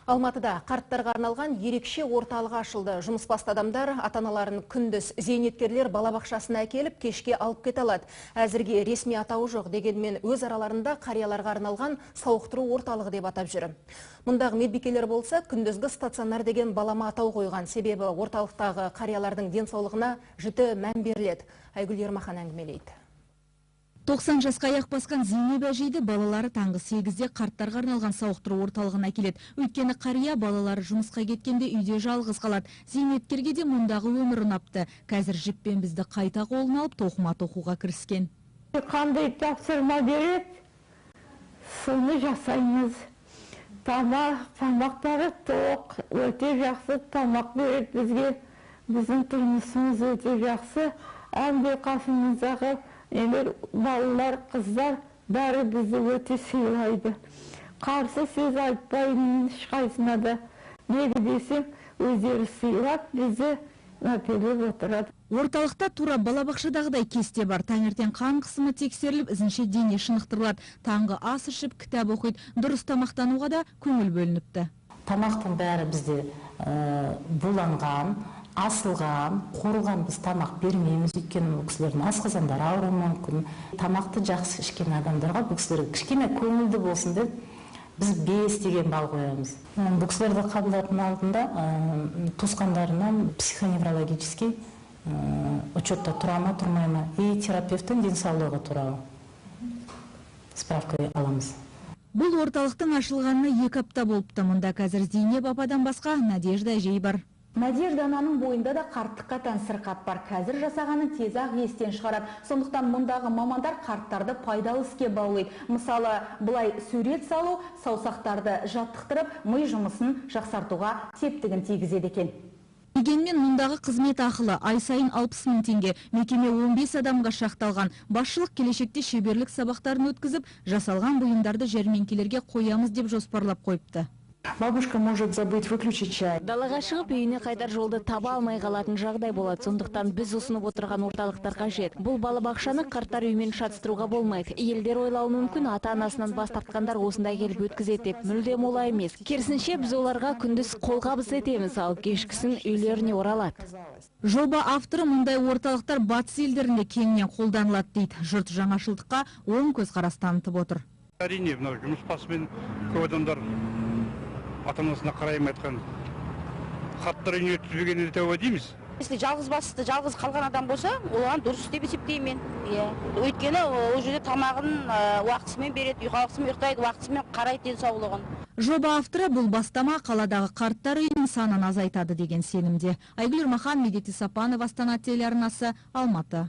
Алматыда қарттарға арналған ерекше орталығы ашылды. Жұмыс басты адамдар ата-аналарын күндіз зейнеткерлер балабақшасына әкеліп кешке алып кете алады. Әзірге ресми атауы жоқ, дегенмен өз араларында қарияларға арналған сауықтыру орталығы деп атап жүр. Мұндағы медбикелер болса, күндізгі стационар деген балама атау қойған. Себебі орталықтағы қариялардың денсаулығына жіті мән беріледі. Айгүл Ермахан әңгімелейді. 90 жасқа аяқ басқан Зейнеп әжейді балалары таңғы 8-де қарттарға арналған сауықтыру орталығына келеді. Өйткені қария балалары жұмысқа кеткенде үйде жалғыз қалады. Зейнеткерге де мұндағы өмір ұнапты. Қазір жіппен бізді қайта қолына алып тоқыма тоқуға кіріскен. Қандай тапсырма береді, соны жасаймыз. Тамақтары тоқ, өте жақсы тамақ береді бізге. Біздің тұрмысымыз өте жақсы. Әнде қасымыздағы балалар, қыздар бәрі бізді өте сыйлайды. Қарсы сөз айтпаймын ешқайсына да. Неге десем, өздері сыйлап бізді әпелеп отырады. Орталықта тура балабақшадағыдай кесте бар. Таңертең қан қысымы тексеріліп, ізінше дене шынықтырылады. Таңғы ас ішіп, кітап оқиды. Дұрыс тамақтануға да көңіл бөлініпті. Тамақтың бәрі бізде буланған, асылған, қорылған. Біз тамақ бермейміз, өйткені бұл кісілердің асқазандары ауруы мүмкін. Тамақты жақсы ішкен адамдарға бұл кісілер кішкене көңілді болсын деп біз 5 деген балл қоямыз. Бұл кісілерді қабылдардың алдында туысқандарынан психоневрологический учетта тұра ма, тұрмай ма, и терапевттің денсаулығы туралы справка аламыз. Бұл орталықтың ашылғанына 2 апта болыпты. Мұнда қазір Зейнеп ападан басқа Надежда әжей бар. Надежда ананың бойында да қарттыққа тән сырқат бар. Қазір жасағанын тез-ақ естен шығарады. Сондықтан мұндағы мамандар қарттарды пайдалы іске баулайды. Мысалы, бұлай сурет салу, саусақтарды жаттықтырып, ми жұмысын жақсартуға септігін тигізеді екен. Дегенмен мұндағы қызмет ақылы ай сайын 60 000 теңге. Мекеме 15 адамға шақталған. Басшылық келешекте шеберлік сабақтарын өткізіп, жасалған бұйымдарды жәрмеңкелерге қоямыз деп жоспарлап қойыпты. Бабушка может забыть выключить чай. Далаға шығып үйіне қайтар жолды таба алмай қалатын жағдай болады. Сондықтан біз ұсынып отырған орталықтар қажет. Бұл балабақшаны қарттар үймен шатыстыруға болмайды. Елдер ойлауы мүмкін, ата-анасынан бас тартқандар осындай келіп өткізеді деп. Мүлдем олай емес. Керісінше біз оларға күндіз қолғабыс етеміз, ал кешкісін үйлеріне оралады. Жоба авторы мұндай орталықтар батыс елдерінде кеңінен қолданылады дейді. Жұрт жаңашылдыққа оң көзқарас танытып отыр. Әрине, жұмыс басымен көп адамдар ата-анасына қараймай айтқан хаттар үйіне өткізбегенді тәуба дейміз. Если жалғыз басты, жалғыз қалған адам болса, оған дұрыс деп есептеймін. Өйткені ол жерде тамағын уақытысымен береді, ұйықтасын ұйықтайды, уақытысымен қарайды денсаулығын. Жоба авторы бұл бастама қаладағы қарттар үйінің санын азайтады деген сенімде. Айгүл Ермахан, Медети Сапанова, Астана телеарнасы, Алматы.